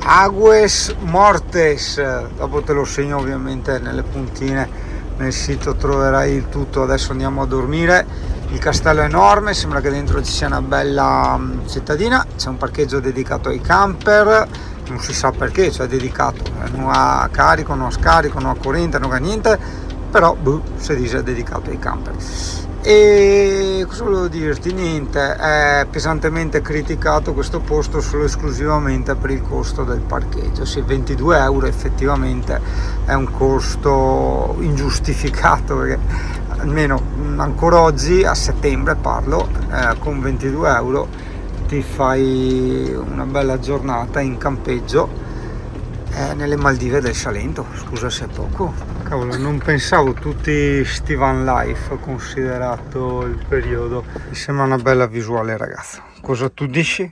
Agues Mortes, dopo te lo segno ovviamente nelle puntine, nel sito troverai il tutto. Adesso andiamo a dormire. Il castello è enorme, sembra che dentro ci sia una bella cittadina, c'è un parcheggio dedicato ai camper, non si sa perché, cioè dedicato, non ha carico, non ha scarico, non ha corrente, non ha niente, però si dice dedicato ai camper. E cosa volevo dirti? Niente, è pesantemente criticato questo posto solo esclusivamente per il costo del parcheggio. Sì, 22 euro effettivamente è un costo ingiustificato, perché almeno ancora oggi, a settembre parlo, con 22 euro ti fai una bella giornata in campeggio nelle Maldive del Salento. Scusa se è poco. Cavolo, non pensavo tutti sti van life, considerato il periodo. Mi sembra una bella visuale, ragazzo. Cosa tu dici?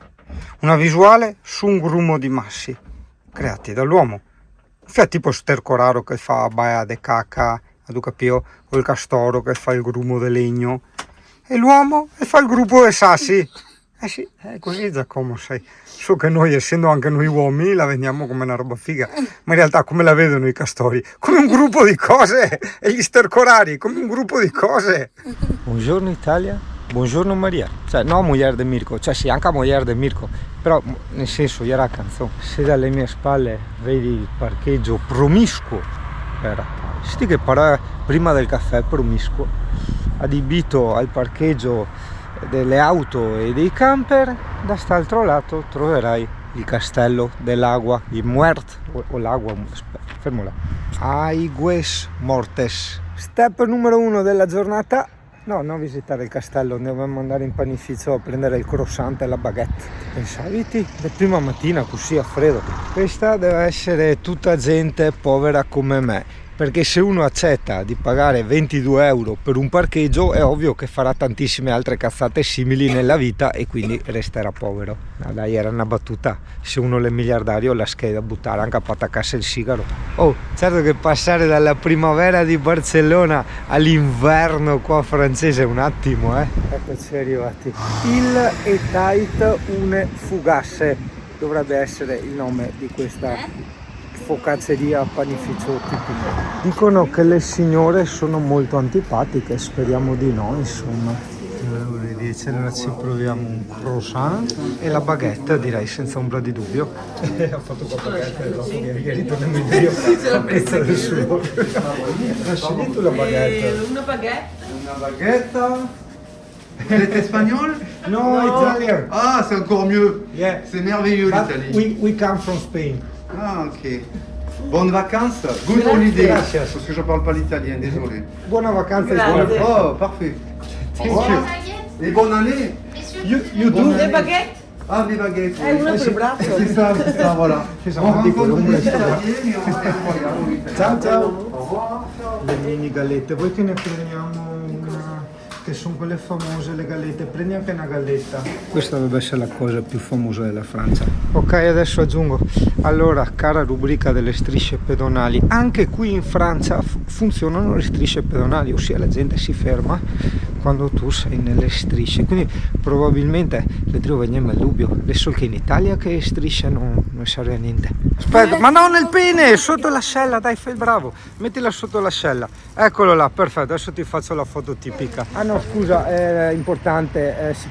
Una visuale su un grumo di massi creati dall'uomo. Fai tipo sterco raro che fa baia de caca, a Ducapio, o il castoro che fa il grumo di legno, e l'uomo che fa il gruppo dei sassi. Eh sì, è così Giacomo, sai. So che noi, essendo anche noi uomini, la vediamo come una roba figa, ma in realtà come la vedono i castori? Come un gruppo di cose, e gli stercorari, come un gruppo di cose. Buongiorno Italia, buongiorno Maria. Cioè, no moglie di Mirko, cioè sì, anche moglie di Mirko, però nel senso, era la canzone. Se dalle mie spalle vedi il parcheggio promiscuo, sti che prima del caffè promiscuo, adibito al parcheggio delle auto e dei camper, da quest'altro lato troverai il castello dell'Agua di Muert o l'Agua, fermola, Aigües Mortes. Step numero 1 della giornata: no, non visitare il castello, dobbiamo andare in panificio a prendere il croissant e la baguette. Pensavi da prima mattina così a freddo? Questa deve essere tutta gente povera come me, perché se uno accetta di pagare 22 euro per un parcheggio è ovvio che farà tantissime altre cazzate simili nella vita e quindi resterà povero. No, dai, era una battuta. Se uno è miliardario la scheda buttare anche a pataccarsi il sigaro. Oh, certo che passare dalla primavera di Barcellona all'inverno qua francese è un attimo, Eccoci arrivati. Il Etait une Fugasse dovrebbe essere il nome di questa focacceria panificio tipico. Dicono che le signore sono molto antipatiche, speriamo di no, insomma. Ore 10, allora ci proviamo un croissant e la baguette, direi senza ombra di dubbio. Ho fatto qua baguette e dopo mi ritorniamo in video a pezza del suo. Scegli tu la baguette. Una baguette. Una baguette. Elle est espagnole? No, Italian. Ah, c'est encore mieux. Yeah. C'est merveilleux l'Italie. We come from Spain. Ah, ok. Bonnes vacances. Good holiday. Gracias. Parce que je parle pas l'italien, désolé. Buona vacanza. Grazie. Oh, parfait. Thank you. Et bonne année. You do? Le baguette? Ah, des baguettes. Una per braccio. C'est ça, voilà. Siamo On andati con rencontre l'ombra des sopra. Italiens et on regarde l'Italie. Ciao ciao. Au revoir. Le mini gallette, vuoi che ne prendiamo una? Che sono quelle famose le gallette, prendi anche una galletta. Questa dovrebbe essere la cosa più famosa della Francia. Ok, adesso aggiungo, allora, cara rubrica delle strisce pedonali, anche qui in Francia funzionano le strisce pedonali, ossia la gente si ferma quando tu sei nelle strisce, quindi probabilmente le troviamo il dubbio, adesso che in Italia che strisce non serve a niente. Aspetta, ma no, nel pene, sotto l'ascella, dai, fai il bravo, mettila sotto l'ascella, eccolo là, perfetto, adesso ti faccio la foto tipica. Ah no, scusa, è importante, si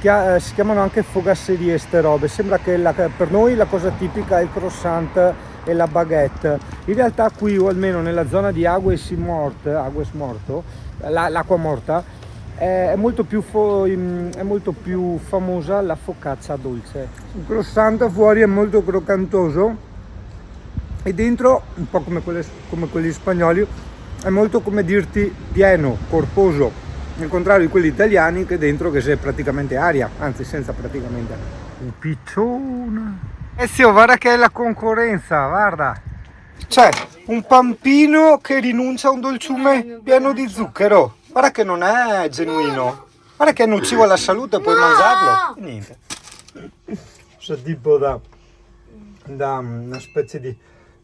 chiamano anche fogasserie ste robe, sembra che per noi la cosa tipica è il croissant e la baguette. In realtà qui, o almeno nella zona di Agues Morto, l'acqua morta, è molto più famosa la focaccia dolce. Il croissant fuori è molto croccantoso e dentro, un po' come quelli spagnoli, è molto, come dirti, pieno, corposo, al contrario di quelli italiani che dentro che c'è praticamente aria, anzi senza praticamente. Un piccione. Zio, guarda che è la concorrenza, guarda. C'è un pampino che rinuncia a un dolciume pieno di zucchero. Guarda che non è genuino. Guarda che è nocivo alla salute, puoi mangiarlo. E niente. C'è tipo da una specie di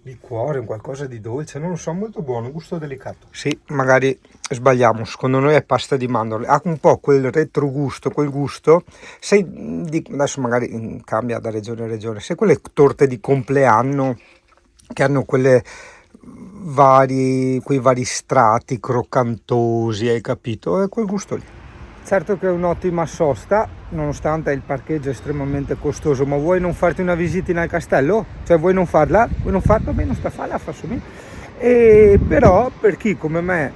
liquore, un qualcosa di dolce, non lo so, molto buono, gusto delicato. Sì, magari sbagliamo, secondo noi è pasta di mandorle, ha un po' quel retrogusto, quel gusto, sai, adesso magari cambia da regione a regione, sai quelle torte di compleanno che hanno quei vari strati croccantosi, hai capito? È quel gusto lì. Certo che è un'ottima sosta, nonostante il parcheggio è estremamente costoso, ma vuoi non farti una visitina al castello? Cioè vuoi non farla? Vuoi non farla? Beh, non sta a farla, fa su me. E però per chi come me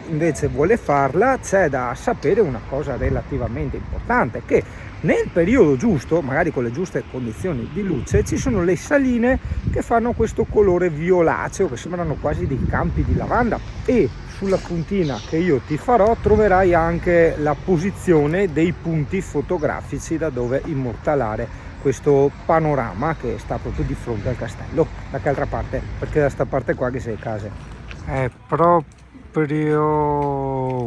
invece vuole farla, c'è da sapere una cosa relativamente importante, che nel periodo giusto, magari con le giuste condizioni di luce, ci sono le saline che fanno questo colore violaceo, che sembrano quasi dei campi di lavanda, e sulla puntina che io ti farò troverai anche la posizione dei punti fotografici da dove immortalare questo panorama che sta proprio di fronte al castello. Da che altra parte? Perché da sta parte qua che sei case. È proprio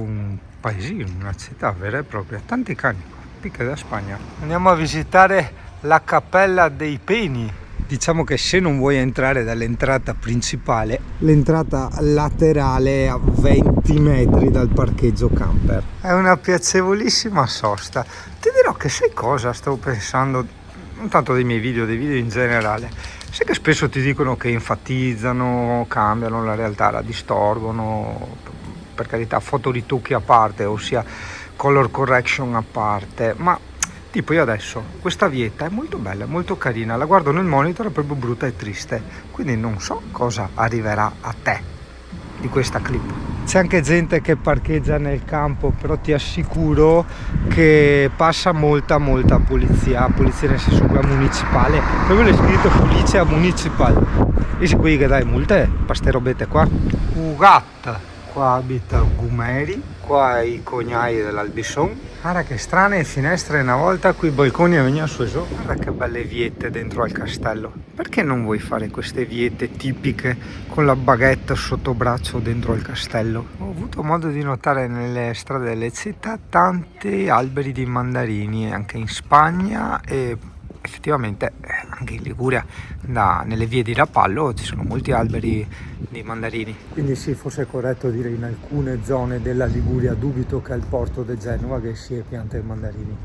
un paesino, una città vera e propria, tanti cani, tipiche da Spagna. Andiamo a visitare la Cappella dei Peni. Diciamo che se non vuoi entrare dall'entrata principale, l'entrata laterale è a 20 metri dal parcheggio camper. È una piacevolissima sosta. Ti dirò che sai cosa stavo pensando, non tanto dei miei video, dei video in generale. Sai che spesso ti dicono che enfatizzano, cambiano la realtà, la distorgono, per carità, fotoritocchi a parte, ossia color correction a parte, ma tipo io adesso questa vietta è molto bella, è molto carina, la guardo nel monitor, è proprio brutta e triste, quindi non so cosa arriverà a te di questa clip. C'è anche gente che parcheggia nel campo, però ti assicuro che passa molta polizia nel senso quella municipale, proprio l'è scritto polizia municipale, e si qui che dai multe, queste robette qua. Ugat, qua abita Gumeri, qua i cognai dell'Albisson. Guarda che strane finestre una volta, qui i balconi venivano su e su. Guarda che belle viette dentro al castello. Perché non vuoi fare queste viette tipiche con la baguette sotto braccio dentro al castello? Ho avuto modo di notare nelle strade delle città tanti alberi di mandarini, anche in Spagna, e effettivamente anche in Liguria, nelle vie di Rapallo ci sono molti alberi di mandarini. Quindi sì, forse è corretto dire in alcune zone della Liguria, dubito che al porto di Genova che si pianta i mandarini.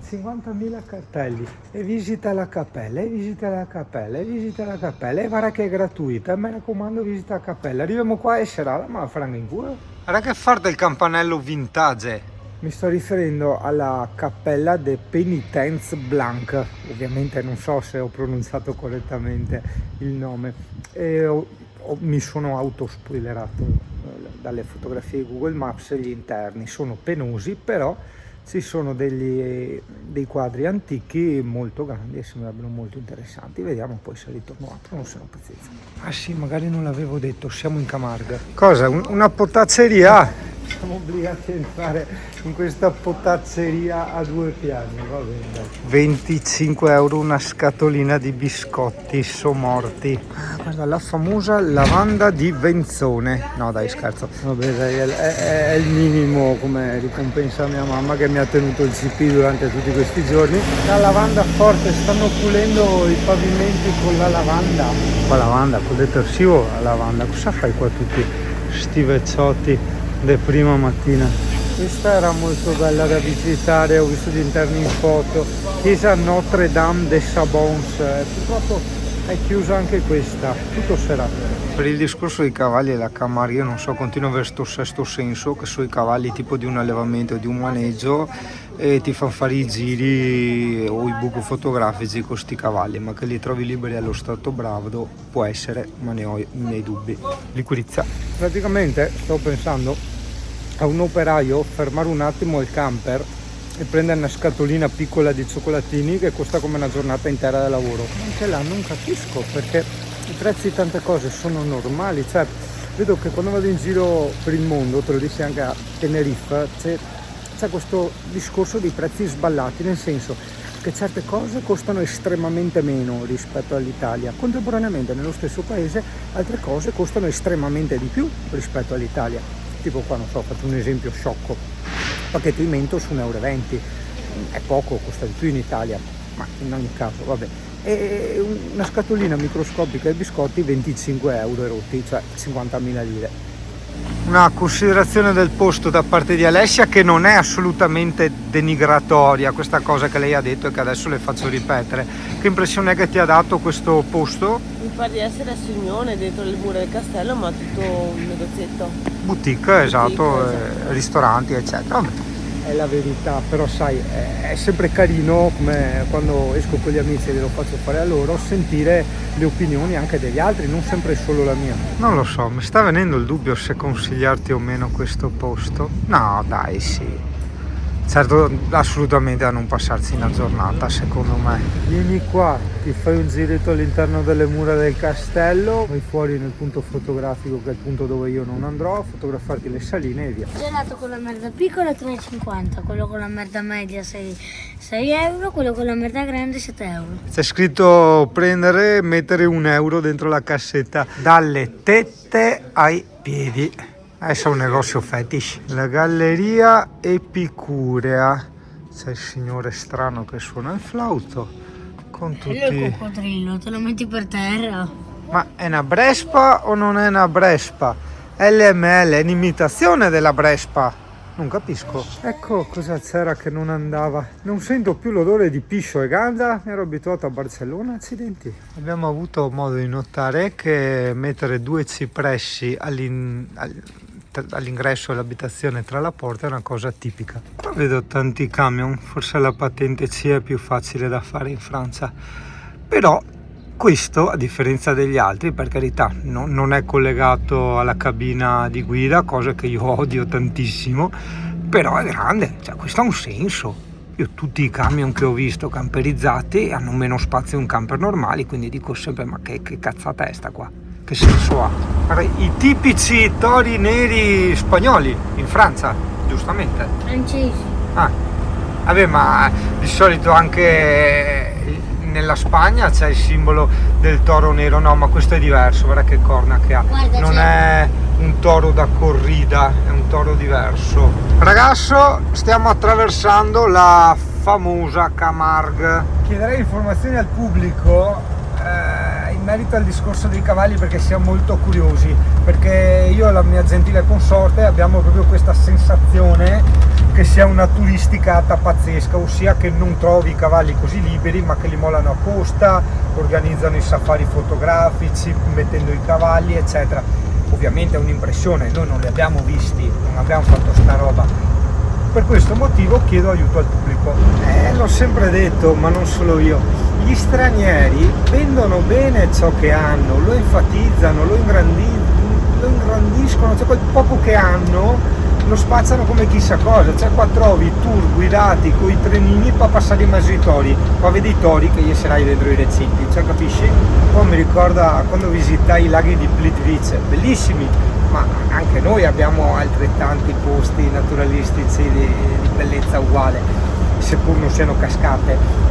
50.000 cartelli, e visita la cappella, e visita la cappella, e visita la cappella, e guarda che è gratuita, mi raccomando, visita la cappella. Arriviamo qua e sarà la ma franga in culo. Guarda che far del campanello vintage. Mi sto riferendo alla Cappella de Penitents Blanc, ovviamente non so se ho pronunciato correttamente il nome, e mi sono autospoilerato dalle fotografie di Google Maps. Gli interni sono penosi, però ci sono dei quadri antichi molto grandi e sembrano molto interessanti. Vediamo poi se ritorno altro, non sono pazienza. Ah sì, magari non l'avevo detto, siamo in Camarga. Cosa? Una potacceria? Siamo obbligati a entrare in questa potacceria a 2 piani, va bene. 25 euro una scatolina di biscotti somorti. Guarda, la famosa lavanda di Venzone. No dai, scherzo. Vabbè dai, è il minimo come ricompensa a mia mamma che mi ha tenuto il CP durante tutti questi giorni. La lavanda forte, stanno pulendo i pavimenti con la lavanda. Con la lavanda, col detersivo la lavanda. Cosa fai qua tutti sti vecchiotti de prima mattina? Questa era molto bella da visitare, ho visto gli interni in foto. Chiesa Notre Dame de Sabons, purtroppo è chiusa anche questa, tutto serrato. Per il discorso dei cavalli e la Camarga, io non so, continuo a avere questo sesto senso che sui cavalli tipo di un allevamento, di un maneggio, e ti fanno fare i giri o i buco fotografici con sti cavalli, ma che li trovi liberi allo stato bravo può essere, ma ne ho i miei dubbi. Liquirizia. Praticamente sto pensando a un operaio fermare un attimo il camper e prendere una scatolina piccola di cioccolatini che costa come una giornata intera di lavoro. Anche là non capisco perché i prezzi di tante cose sono normali, cioè vedo che quando vado in giro per il mondo, te lo dici anche a Tenerife, c'è questo discorso di prezzi sballati, nel senso che certe cose costano estremamente meno rispetto all'Italia, contemporaneamente nello stesso paese altre cose costano estremamente di più rispetto all'Italia. Tipo qua, non so, faccio un esempio sciocco, pacchetto di mento su 1,20 €, è poco, costa di più in Italia, ma in ogni caso vabbè. e una scatolina microscopica di biscotti 25 euro e rotti, cioè 50.000 lire. Una considerazione del posto da parte di Alessia che non è assolutamente denigratoria, questa cosa che lei ha detto e che adesso le faccio ripetere. Che impressione è che ti ha dato questo posto? Mi pare di essere a Signone, dentro le mura del castello, ma tutto un negozietto. Boutique, esatto, esatto. Ristoranti, eccetera. Vabbè. È la verità, però sai, è sempre carino, come quando esco con gli amici e glielo faccio fare a loro, sentire le opinioni anche degli altri, non sempre solo la mia. Non lo so, mi sta venendo il dubbio se consigliarti o meno questo posto. No, dai, sì. Certo, assolutamente da non passarsi una giornata, secondo me. Vieni qua, ti fai un giretto all'interno delle mura del castello, vai fuori nel punto fotografico, che è il punto dove io non andrò, a fotografarti le saline e via. Gelato con la merda piccola 3,50, quello con la merda media 6 euro, quello con la merda grande 7 euro. C'è scritto mettere 1 euro dentro la cassetta, dalle tette ai piedi. Adesso è un negozio fetish. La galleria epicurea. C'è il signore strano che suona il flauto con tutti... Quello è il coccodrillo, te lo metti per terra. Ma è una Brespa o non è una Brespa? LML è un'imitazione della Brespa. Non capisco. Ecco cosa c'era che non andava. Non sento più l'odore di piscio e ganda. Mi ero abituato a Barcellona, accidenti. Abbiamo avuto modo di notare che mettere 2 cipressi all'ingresso dell'abitazione tra la porta è una cosa tipica. Qua vedo tanti camion, forse la patente C è più facile da fare in Francia. Però questo, a differenza degli altri, per carità, non è collegato alla cabina di guida, cosa che io odio tantissimo, però è grande, cioè questo ha un senso. Io tutti i camion che ho visto camperizzati hanno meno spazio di un camper normali, quindi dico sempre ma che cazzata è sta qua? Che senso ha? Guarda, i tipici tori neri spagnoli in Francia, giustamente. Francesi. Ah, vabbè, ma di solito anche nella Spagna c'è il simbolo del toro nero. No, ma questo è diverso, guarda che corna che ha. Guarda, non è un toro da corrida, è un toro diverso. Ragazzo, stiamo attraversando la famosa Camargue. Chiederei informazioni al pubblico in merito al discorso dei cavalli, perché siamo molto curiosi, perché io e la mia gentile consorte abbiamo proprio questa sensazione che sia una turisticata pazzesca, ossia che non trovi i cavalli così liberi, ma che li mollano apposta, organizzano i safari fotografici mettendo i cavalli, eccetera. Ovviamente è un'impressione, noi non li abbiamo visti, non abbiamo fatto sta roba. Per questo motivo chiedo aiuto al pubblico. L'ho sempre detto, ma non solo io. Gli stranieri vendono bene ciò che hanno, lo enfatizzano, lo ingrandiscono, cioè quel poco che hanno lo spazzano come chissà cosa. Cioè qua trovi tour guidati con i trenini per passare in mezzo ai tori, qua vedi i tori che gli sarai dentro i recinti, cioè capisci? Poi mi ricorda quando visitai i laghi di Plitvice, bellissimi, ma anche noi abbiamo altrettanti posti naturalistici di bellezza uguale, seppur non siano cascate.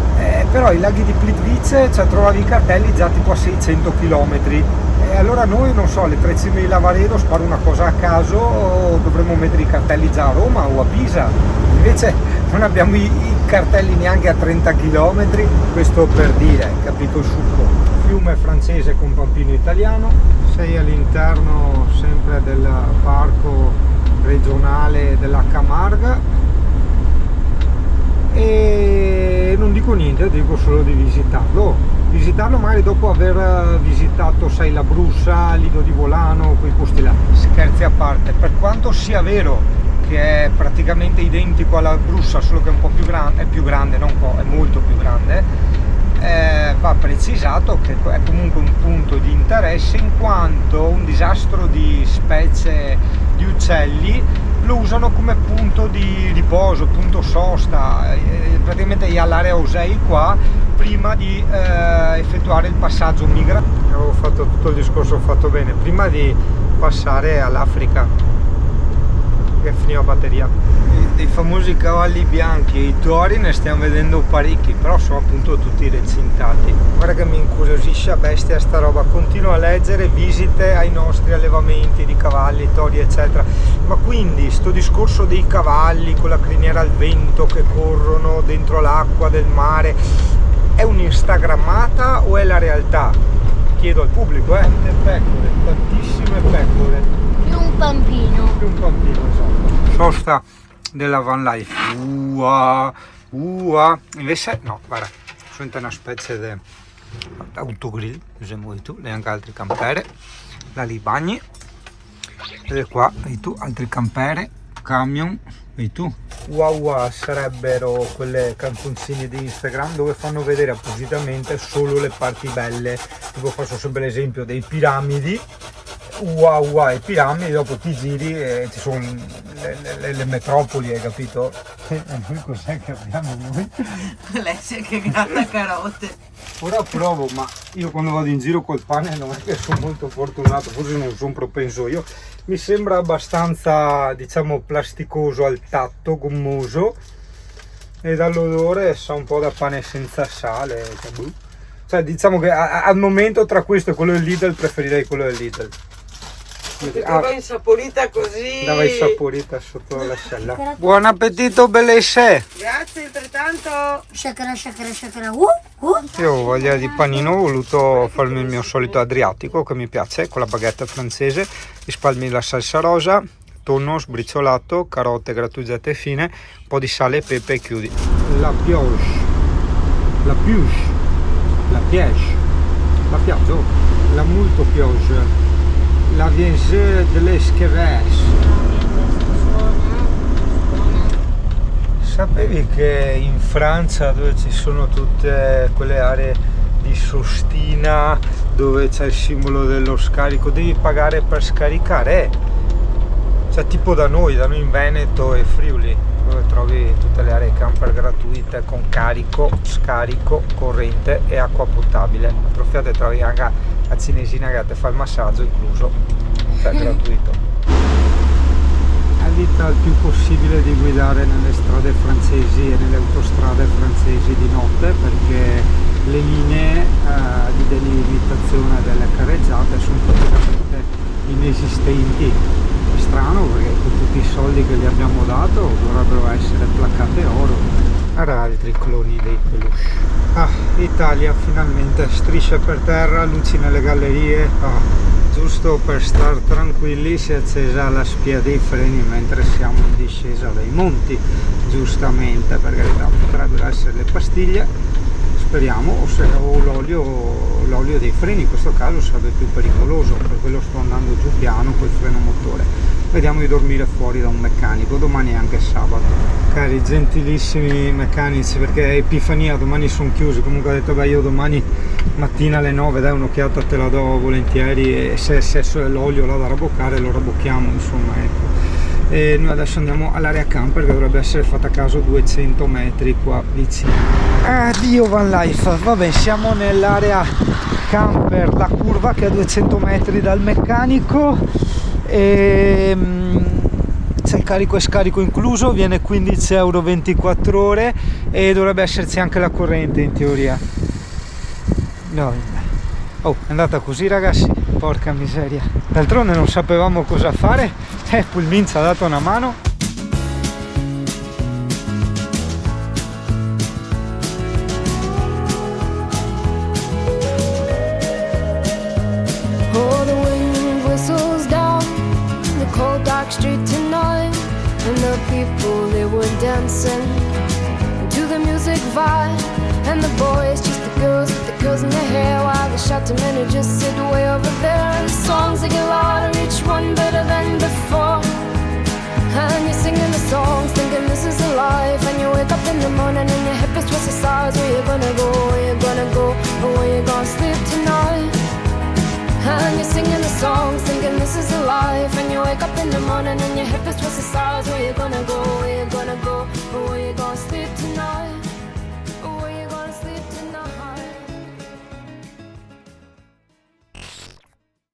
Però i laghi di Plitvice, cioè trovavi i cartelli già tipo a 600 km, e allora noi, non so, alle 3 cime di Lavaredo, sparo una cosa a caso, dovremmo mettere i cartelli già a Roma o a Pisa, invece non abbiamo i cartelli neanche a 30 km, questo per dire, capito il succo. Fiume francese con pampino italiano, sei all'interno sempre del parco regionale della Camargue e non dico niente, dico solo di visitarlo magari dopo aver visitato, sai, la Brussa, Lido di Volano, quei posti là. Scherzi a parte, per quanto sia vero che è praticamente identico alla Brussa, solo che è un po' più grande, è molto più grande, va precisato che è comunque un punto di interesse, in quanto un disastro di specie di uccelli lo usano come punto di riposo, punto sosta, praticamente hi ha l'area Osei qua prima di effettuare il passaggio migratorio. Avevo fatto tutto il discorso fatto bene, prima di passare all'Africa, che finiva batteria. Dei famosi cavalli bianchi e i tori ne stiamo vedendo parecchi, però sono appunto tutti recintati. Guarda che mi incuriosisce a bestia sta roba, continuo a leggere visite ai nostri allevamenti di cavalli, tori eccetera, ma quindi sto discorso dei cavalli con la criniera al vento che corrono dentro l'acqua del mare, è un'instagrammata o è la realtà? Chiedo al pubblico, tante pecore, tantissime pecore. Più un pampino. Più un pampino, esatto. Sosta della van life. Invece no, guarda, sono una specie di autogrill, usiamo tu, e anche altri campere. Da lì bagni. E qua, vedi tu, altri campere, camion, vedi tu. Wow, sarebbero quelle canzoncine di Instagram dove fanno vedere appositamente solo le parti belle. Tipo faccio sempre l'esempio dei piramidi. E piramidi, dopo ti giri e ci sono le metropoli, hai capito? E noi cos'è che abbiamo noi? Alessia che gratta carote. Ora provo, ma io quando vado in giro col pane non è che sono molto fortunato, forse non sono propenso io. Mi sembra abbastanza, diciamo, plasticoso al tatto, gommoso, e dall'odore sa un po' da pane senza sale. Cioè diciamo che al momento tra questo e quello del Lidl preferirei quello del Lidl. Dava insaporita così. Dava insaporita sotto l'ascella. Buon appetito, bellezze! Grazie, altrettanto. Shakara. Io ho voglia di panino, ho voluto farmi il mio solito adriatico che mi piace, con la baguette francese, spalmi la salsa rosa, tonno sbriciolato, carote grattugiate fine, un po' di sale, pepe e chiudi. La piège, la molto piège, la vienge de l'Esquerès. Sapevi che in Francia, dove ci sono tutte quelle aree di sostina, dove c'è il simbolo dello scarico, devi pagare per scaricare? Cioè tipo da noi in Veneto e Friuli, dove trovi tutte le aree camper gratuite con carico, scarico, corrente e acqua potabile. Approfittate e trovi anche la cinesina che ti fa il massaggio incluso, cioè gratuito. Evita il più possibile di guidare nelle strade francesi e nelle autostrade francesi di notte, perché le linee di delimitazione delle carreggiate sono praticamente inesistenti. È strano perché con tutti i soldi che gli abbiamo dato dovrebbero essere placate oro. Guarda altri cloni dei peluche. Italia finalmente, strisce per terra, luci nelle gallerie. Giusto per star tranquilli si è accesa la spia dei freni mentre siamo in discesa dai monti, giustamente, per carità, potrebbero essere le pastiglie, speriamo, o l'olio dei freni, in questo caso sarebbe più pericoloso, per quello sto andando giù piano col freno motore. Vediamo di dormire fuori da un meccanico, domani è anche sabato. Cari gentilissimi meccanici, perché è Epifania, domani sono chiusi, comunque ho detto beh, io domani mattina alle 9 dai un'occhiata te la do volentieri, e se l'olio là da raboccare lo rabocchiamo, insomma, ecco. E noi adesso andiamo all'area camper che dovrebbe essere fatta a caso 200 metri qua vicino. Addio van life, vabbè, siamo nell'area camper, la curva che è a 200 metri dal meccanico, e c'è il carico e scarico incluso, viene 15 euro 24 ore e dovrebbe esserci anche la corrente in teoria. No, oh, è andata così ragazzi, porca miseria. D'altronde non sapevamo cosa fare, Pulmin ci ha dato una mano. Street tonight, and the people they were dancing to the music vibe, and the boys just the girls in their hair, while the shouting men just sit way over there, and the songs they get louder, each one better than before, and you're singing the songs thinking this is a life, and you wake up in the morning and your hip is twisted sides. Where you gonna go, where you gonna go, or where you gonna sleep tonight? And you're singing the songs, thinking this is a life, and you wake up in the morning and your hip is twisted sides. Where you gonna go, where you gonna go?